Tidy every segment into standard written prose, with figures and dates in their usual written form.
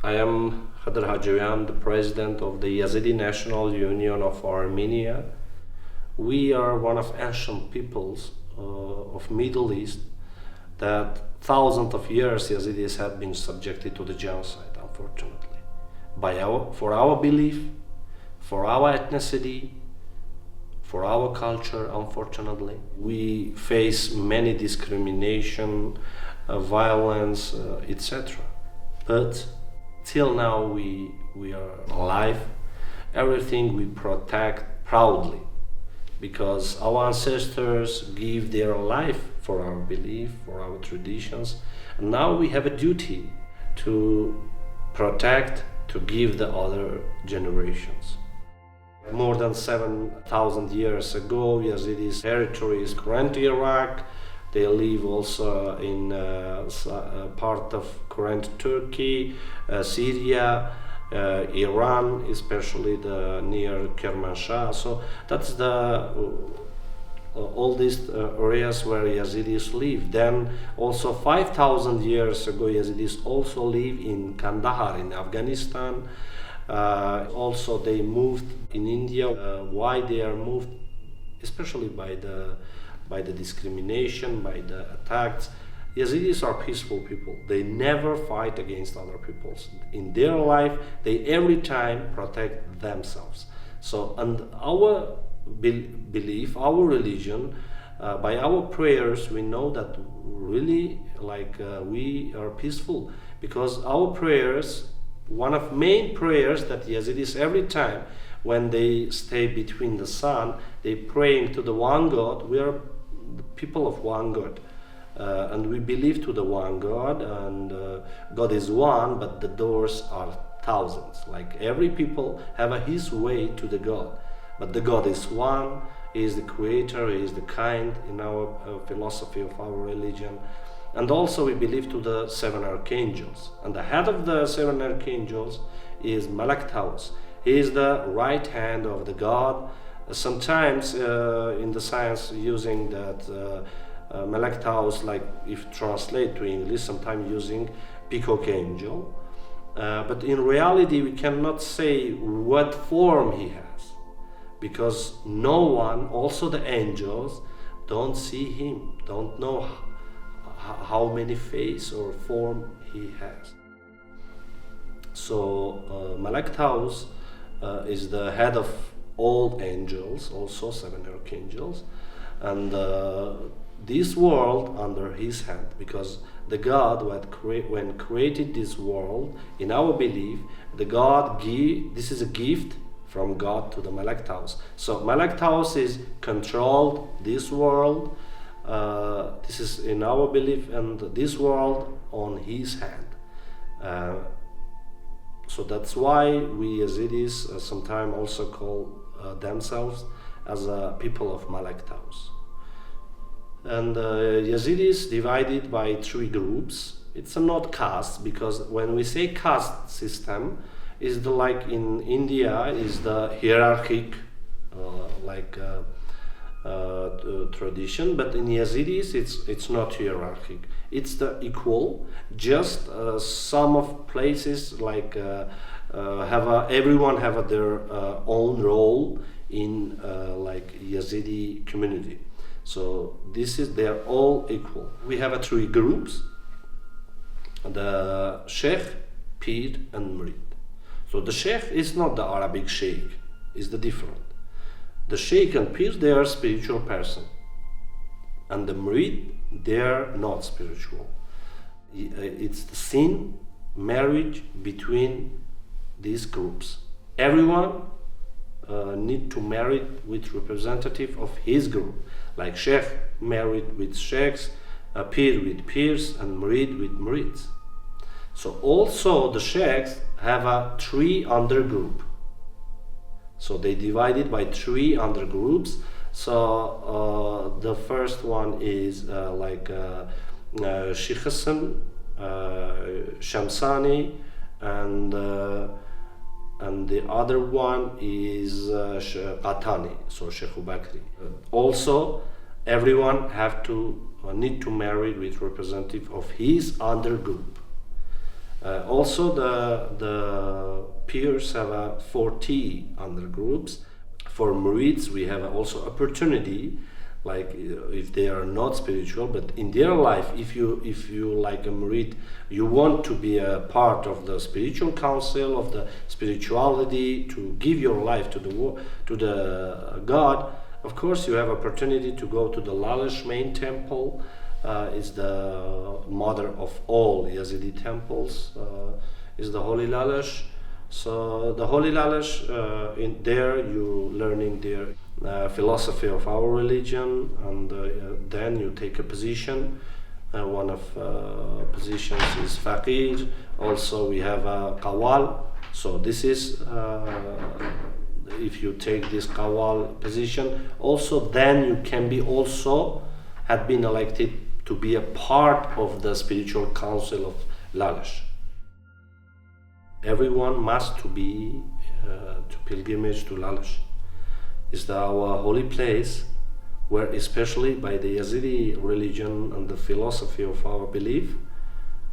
I am Khdr Hajoyan, the president of the Yezidi National Union of Armenia. We are one of ancient peoples of Middle East that thousands of years Yezidis have been subjected to the genocide, unfortunately. For our belief, for our ethnicity, for our culture, unfortunately. We face many discrimination, violence, etc. But till now we are alive. Everything we protect proudly, because our ancestors give their life for our belief, for our traditions, and now we have a duty to protect, to give the other generations. More than 7,000 years ago, Yezidis' territory is current Iraq. They live also in part of current Turkey, Syria, Iran, especially the near Kermanshah. So that's all these areas where Yezidis live. Then also 5,000 years ago, Yezidis also live in Kandahar in Afghanistan. Also they moved in India. Why they are moved? Especially by the discrimination, by the attacks. Yezidis are peaceful people. They never fight against other peoples. In their life, they every time protect themselves. So, and our belief, our religion, by our prayers, we know that really we are peaceful, because our prayers, one of main prayers that Yezidis every time when they stay between the sun, they praying to the one God. We are the people of one God, and we believe to the one God, and God is one, but the doors are thousands. Like every people have his way to the God, but the God is one. He is the creator, he is the kind in our philosophy of our religion. And also we believe to the 7 archangels, and the head of the 7 archangels is Malak Taus. He is the right hand of the God. Sometimes in the science using that Malak Taus, like if translate to English, sometimes using peacock angel. But in reality we cannot say what form he has, because no one, also the angels, don't see him, don't know how many face or form he has. So Malak Taus is the head of all angels, also 7 archangels, and this world under his hand, because the God when created this world, in our belief, the God this is a gift from God to the Malak Taus. So Malak Taus is controlled this world. This is in our belief, and this world on his hand. So that's why we Yezidis sometimes also call themselves as a people of Malak Taus. And Yezidis divided by 3 groups. It's not caste, because when we say caste system, is like in India is the hierarchic tradition, but in Yezidis it's not hierarchic. It's the equal. Just some of places like everyone have their own role in like Yezidi community. So they're all equal. We have 3 groups: the Sheikh, Pir, and Murid. So the Sheikh is not the Arabic Sheikh; is the different. The Sheikh and Pir, they are spiritual person, and the Murid, they are not spiritual. It's the sin marriage between these groups. Everyone need to marry with representative of his group, like Sheikh married with Sheikhs, Pir with Pirs, and Murid with Murids. So also the Sheikhs have 3 undergroup. So they divided by 3 undergroups. So the first one is Sheikh Hassan, Shamsani, and the other one is Qatani, so Sheikh Bakri. Also, everyone need to marry with representative of his undergroup. Also, the peers have 40 undergroups. For murids, we have also opportunity, like if they are not spiritual, but in their life, if you like a murid, you want to be a part of the spiritual council of the spirituality, to give your life to the God. Of course, you have opportunity to go to the Lalish main temple. Is the mother of all Yezidi temples. Is the Holy Lalish. So the Holy Lalish, in there you learning their philosophy of our religion, and then you take a position. One of positions is Faqir. Also we have a Qawwal. So this is if you take this Qawwal position, also then you can be also had been elected to be a part of the spiritual council of Lalish. Everyone must to be to pilgrimage to Lalish. It's our holy place, where especially by the Yezidi religion and the philosophy of our belief,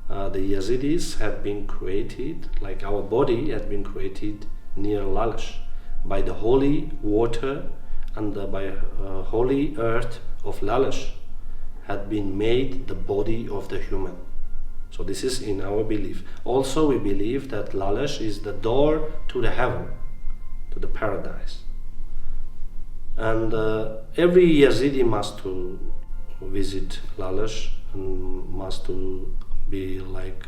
the Yezidis have been created, like our body had been created near Lalish, by the holy water and by holy earth of Lalish had been made the body of the human. So this is in our belief. Also we believe that Lalish is the door to the heaven, to the paradise. And every Yazidi must to visit Lalish and must to be like,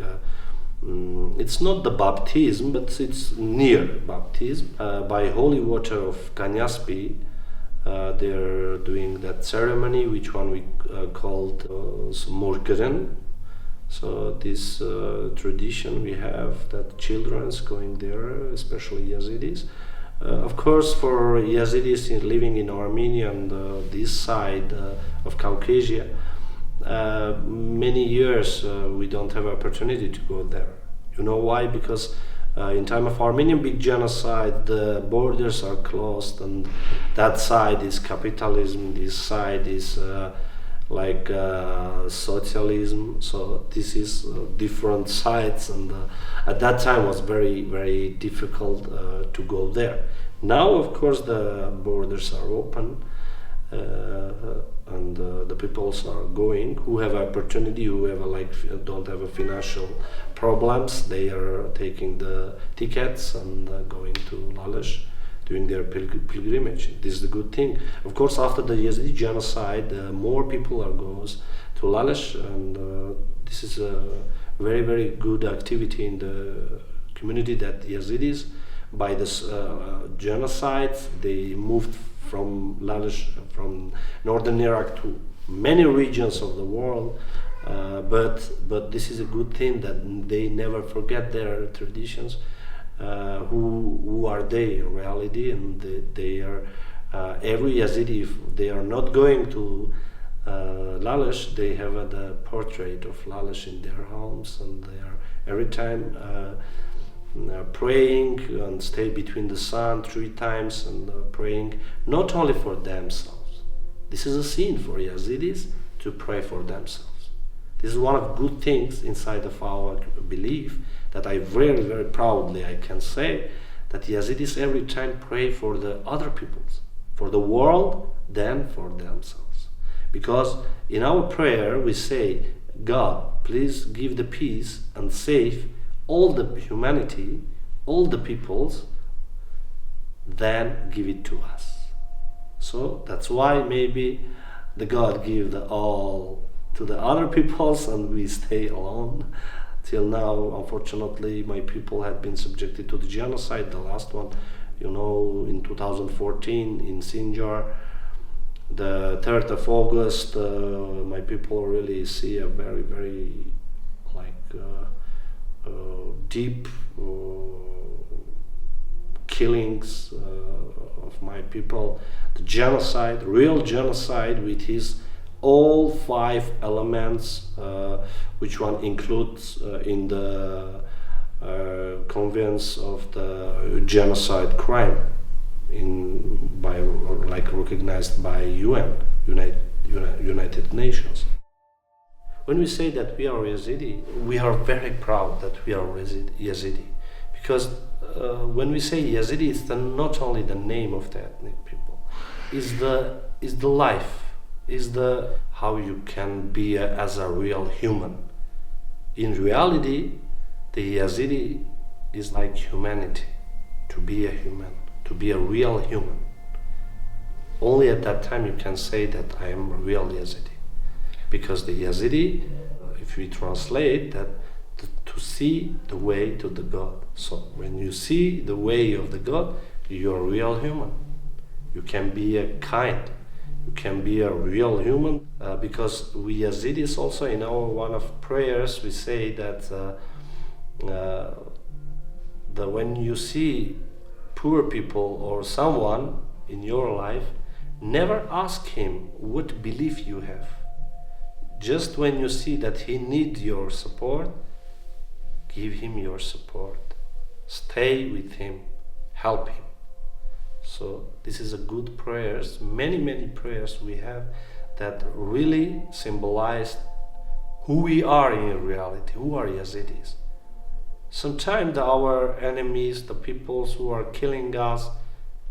it's not the baptism, but it's near baptism. By holy water of Kanyaspi, they're doing that ceremony, which one we called Murkeren. So this tradition we have that children's going there, especially Yazidis. Of course, for Yazidis living in Armenia and this side of Caucasia, many years we don't have opportunity to go there. You know why? Because in time of Armenian big genocide, the borders are closed, and that side is capitalism, this side is like socialism. So this is different sides, and at that time was very, very difficult to go there. Now, of course, the borders are open, and the peoples are going who have opportunity, who have don't have a financial problems. They are taking the tickets and going to Lalish, doing their pilgrimage. This is the good thing. Of course, after the Yezidi genocide, more people goes to Lalish, and this is a very, very good activity in the community, that Yazidis, by this genocide, they moved from Lalish, from northern Iraq to many regions of the world. But this is a good thing, that they never forget their traditions. Who are they in reality, and they are every Yazidi, if they are not going to Lalish, they have the portrait of Lalish in their homes, and they are every time praying and stay between the sun 3 times and praying not only for themselves. This is a sin for Yazidis to pray for themselves. This is one of good things inside of our belief, that I very, very proudly I can say that Yazidis every time pray for the other peoples, for the world, then for themselves. Because in our prayer we say, God, please give the peace and save all the humanity, all the peoples, then give it to us. So that's why maybe the God give the all to the other peoples and we stay alone. Till now, unfortunately, my people had been subjected to the genocide, the last one, in 2014 in Sinjar. The 3rd of August, my people really see a very, very deep killings of my people. The genocide, real genocide, with his all 5 elements, which one includes in the convents of the genocide crime, recognized by United Nations. when we say that we are Yazidi, we are very proud that we are Yazidi, because when we say Yazidi, it's not only the name of the ethnic people, is the life, is the how you can be as a real human. In reality, the Yazidi is like humanity, to be a human, to be a real human. Only at that time you can say that I am a real Yazidi. Because the Yazidi, if we translate that, to see the way to the God. So when you see the way of the God, you're a real human. You can be a kind, you can be a real human, because we Yazidis also in our one of prayers we say that when you see poor people or someone in your life, never ask him what belief you have. Just when you see that he needs your support, give him your support. Stay with him, help him. So this is a good prayers, many prayers we have that really symbolize who we are in reality, who are Yazidis. Sometimes our enemies, the peoples who are killing us,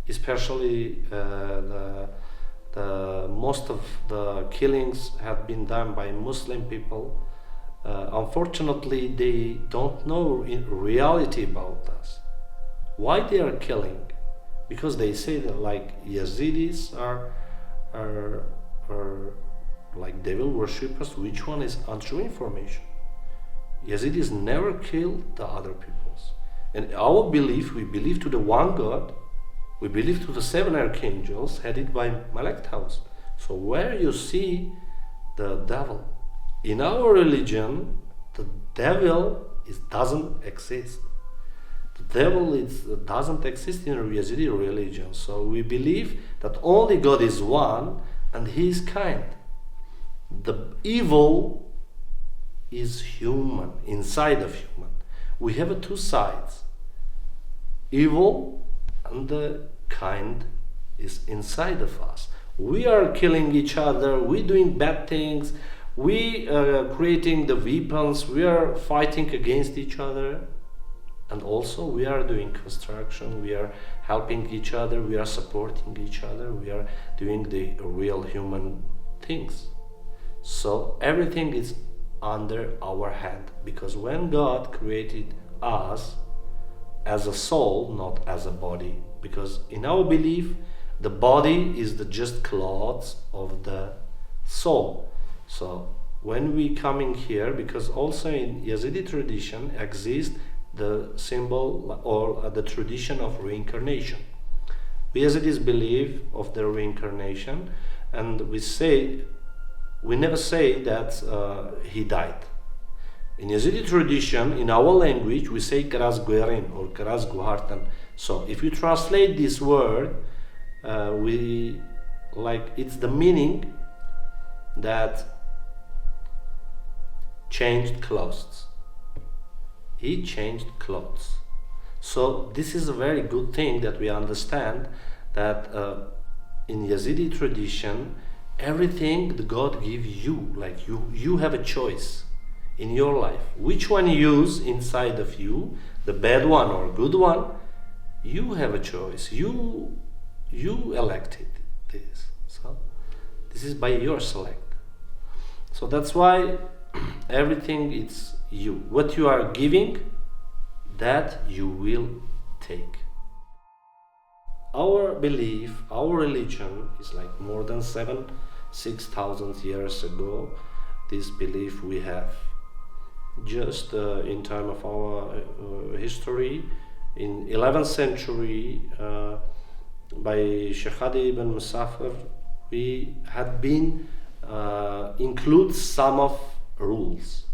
especially the most of the killings have been done by Muslim people. Unfortunately, they don't know in reality about us. Why they are killing? Because they say that like Yazidis are like devil worshippers. Which one is untrue information? Yazidis never killed the other peoples. And our belief, we believe to the one God. We believe to the 7 archangels headed by Malek Taus. So where you see the devil, in our religion, the devil doesn't exist. The devil doesn't exist in Yazidi religion. So we believe that only God is one and He is kind. The evil is human, inside of human. We have two sides. Evil and the kind is inside of us. We are killing each other, we doing bad things, we are creating the weapons, we are fighting against each other, and also we are doing construction, we are helping each other, we are supporting each other, we are doing the real human things. So everything is under our hand, because when God created us as a soul, not as a body, because in our belief the body is the just clothes of the soul. So when we come in here, because also in Yazidi tradition exists the symbol or the tradition of reincarnation. We Yazidis believe of the reincarnation, and we never say that he died. In Yazidi tradition, in our language, we say Khdr Hajoyan or Khdr Hajoyan. So if you translate this word, it's the meaning that changed clothes. He changed clothes. So this is a very good thing that we understand that in Yazidi tradition, everything the God gives you, like you have a choice in your life. Which one you use inside of you, the bad one or good one, you have a choice. You elected this. So this is by your select. So that's why everything it's you. What you are giving, that you will take. Our belief, our religion is like more than 6,000 years ago. This belief we have. Just in time of our history, in 11th century, by Sheikh Hadi ibn Musafir, we had been include some of rules.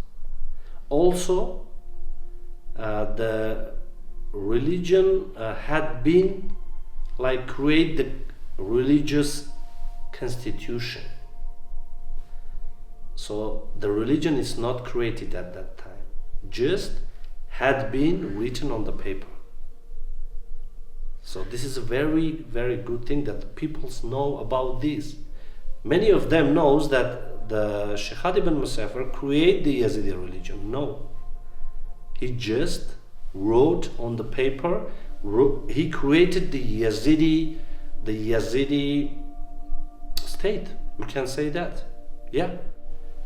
Also, the religion had been like create the religious constitution. So the religion is not created at that time, just had been written on the paper. So this is a very, very good thing that people know about this. Many of them knows that the Sheikh Hadi ibn Musafir create the Yazidi religion. No. He just wrote on the paper, he created the Yazidi state. We can say that. Yeah.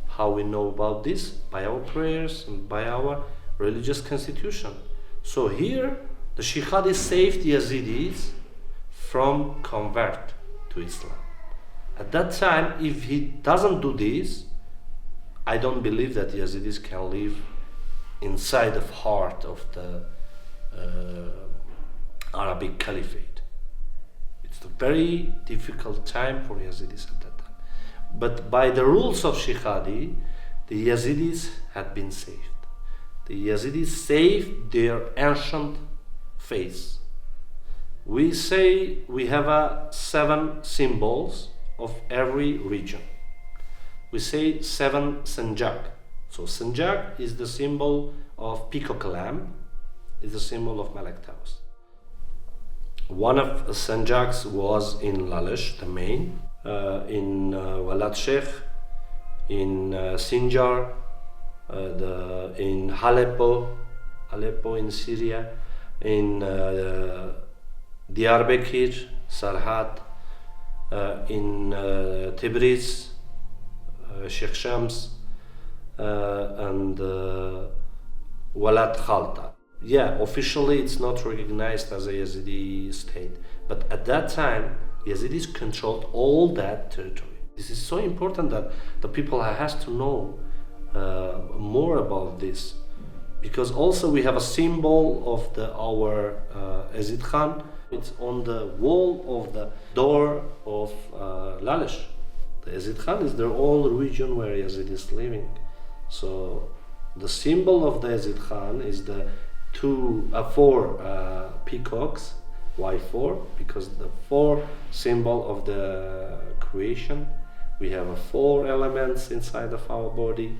How we know about this? By our prayers and by our religious constitution. So here, the Sheikh Hadi saved Yazidis from convert to Islam. At that time, if he doesn't do this, I don't believe that Yazidis can live inside the heart of the Arabic Caliphate. It's a very difficult time for Yazidis at that time. But by the rules of Sheikh Hadi, the Yazidis had been saved. The Yazidis saved their ancient faith. We say we have 7 symbols of every region. We say 7 sanjak. So sanjak is the symbol of peacock lamb, is the symbol of Malak Taus. One of the sanjaks was in Lalish, the main, in Walad Sheikh, in Sinjar, in Aleppo in Syria, in Diyarbakir, Sarhat, in Tabriz, Sheikh Shams, and Walad Khalta. Yeah, officially it's not recognized as a Yazidi state, but at that time Yazidis controlled all that territory. This is so important that the people has to know more about this, because also we have a symbol of our Yazid Khan. It's on the wall of the door of Lalish. The Yazid Khan is their own region where Yazid is living. So the symbol of the Yazid Khan is the 4 peacocks. Why 4? Because the 4 symbol of the creation. We have 4 elements inside of our body.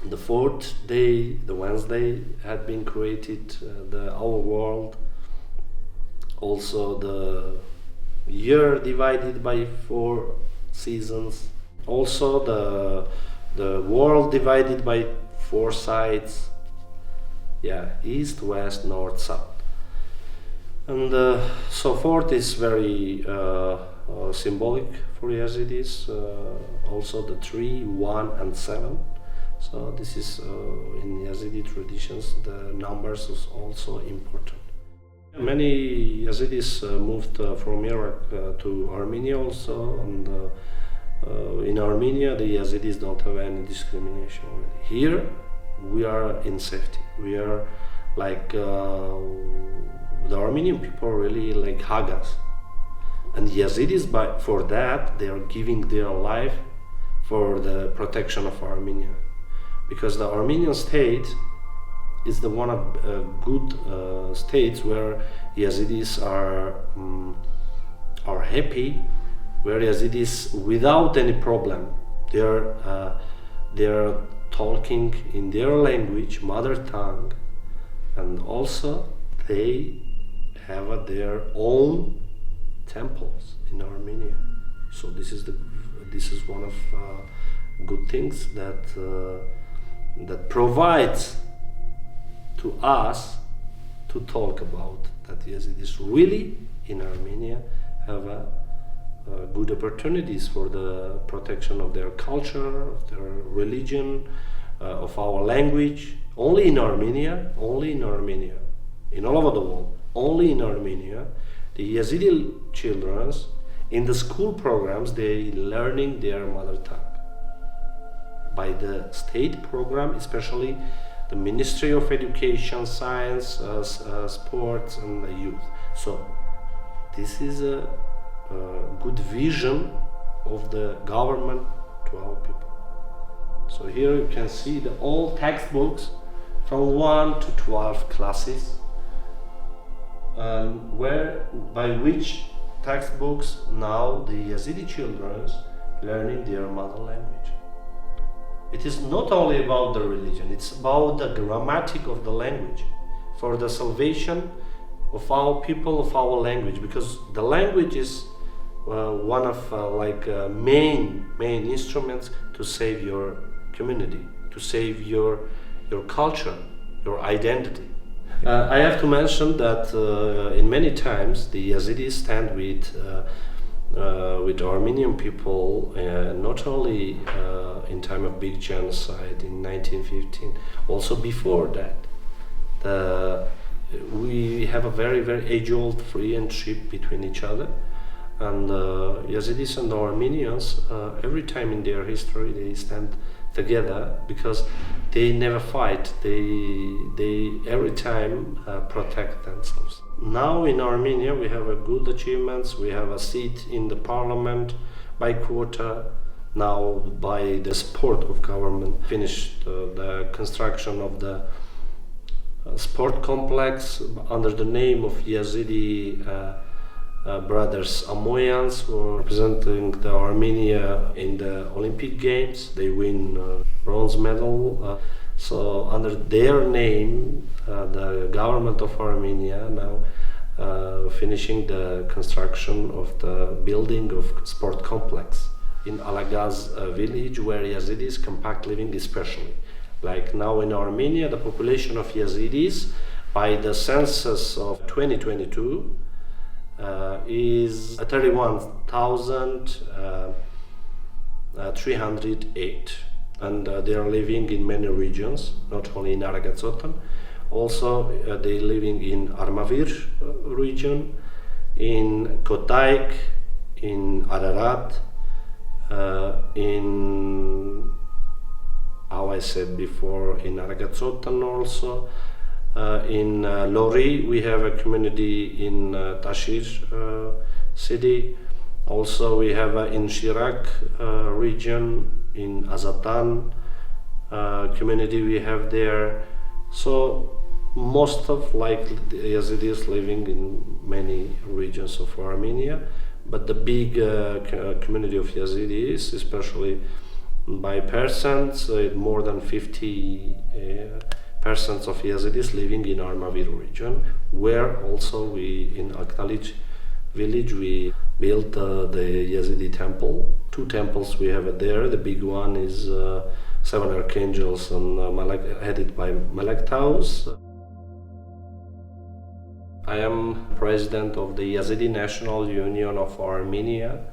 The 4th day, the Wednesday, had been created our world. Also the year divided by 4 seasons. Also the world divided by 4 sides. Yeah, east, west, north, south. And so forth is very symbolic for Yazidis. Also the 3, 1 and 7. So this is in Yazidi traditions, the numbers is also important. Many Yazidis moved from Iraq to Armenia also, and in Armenia the Yazidis don't have any discrimination already. Here we are in safety. We are like the Armenian people really like hug us, and Yazidis for that they are giving their life for the protection of Armenia, because the Armenian state is the one of good states where Yazidis are happy, where Yazidis without any problem they are talking in their language, mother tongue, and also they have their own temples in Armenia. So this is one of good things that provides to us to talk about that Yazidis really in Armenia have good opportunities for the protection of their culture, of their religion, of our language. Only in Armenia, in all over the world, only in Armenia, the Yazidi children in the school programs they learning their mother tongue. By the state program, especially the Ministry of Education, Science, Sports and the Youth. So this is a good vision of the government to our people. So here you can see the old textbooks from 1 to 12 classes, by which textbooks now the Yazidi children learning their mother language. It is not only about the religion, it's about the grammatic of the language, for the salvation of our people, of our language, because the language is one of main instruments to save your community, to save your culture, your identity. I have to mention that in many times the Yazidis stand with Armenian people, not only in time of big genocide in 1915, also before that. We have a very, very age-old friendship between each other, and Yazidis and Armenians, every time in their history, they stand together because they never fight. They every time protect themselves. Now in Armenia we have a good achievements. We have a seat in the parliament by quota. Now by the support of government, finished the construction of the sport complex under the name of Yezidi brothers Amoyans, who are representing the Armenia in the Olympic Games. They win bronze medal. So under their name, the government of Armenia now finishing the construction of the building of sport complex in Alagaz village, where Yazidis compact living especially. Like now in Armenia, the population of Yazidis by the census of 2022 is 31,308, and they are living in many regions, not only in Aragazotan. Also, they living in Armavir region, in Kotaik, in Ararat, in, how I said before, in Aragazotan also. In Lori, we have a community in Tashir city. Also, we have in Shirak region, in Azatan community we have there. So most of the Yazidis living in many regions of Armenia, but the big community of Yazidis, especially by percents, more than 50% of Yazidis living in Armavir region, where also we in Aknalich village we built the Yezidi temple. 2 temples we have there. The big one is 7 Archangels and headed by Malek Taus. I am president of the Yezidi National Union of Armenia.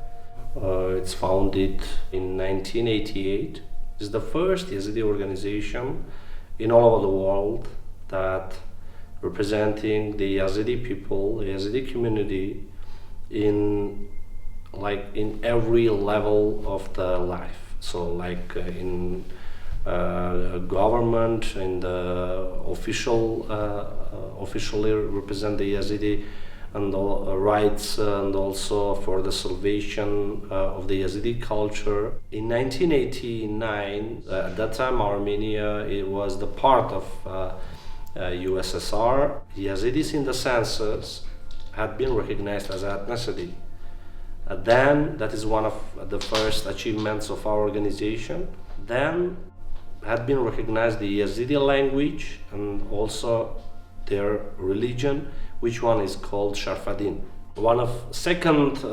It's founded in 1988. It's the first Yezidi organization in all over the world that representing the Yazidi people, the Yazidi community in every level of the life. So in government, in the officially represent the Yazidi and rights, and also for the salvation of the Yazidi culture. In 1989, at that time Armenia, it was the part of USSR. Yazidis in the census had been recognized as an ethnicity. Then, that is one of the first achievements of our organization. Then had been recognized the Yezidi language and also their religion, which one is called Sharfadin. One of second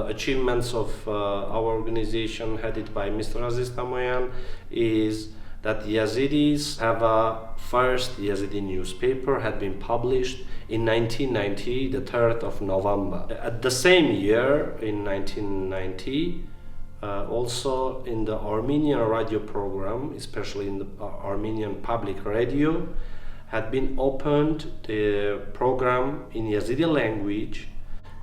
achievements of our organization, headed by Mr. Aziz Tamoyan, is that Yazidis have a first Yazidi newspaper had been published in 1990, the 3rd of November. At the same year, in 1990, also in the Armenian radio program, especially in the Armenian public radio, had been opened the program in Yazidi language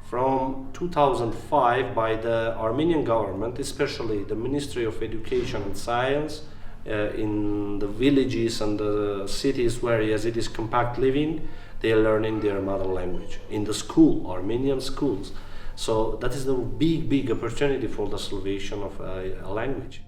from 2005 by the Armenian government, especially the Ministry of Education and Science, in the villages and the cities where Yazidis compact living. They are learning their mother language in the school, Armenian schools. So that is the big opportunity for the salvation of a language.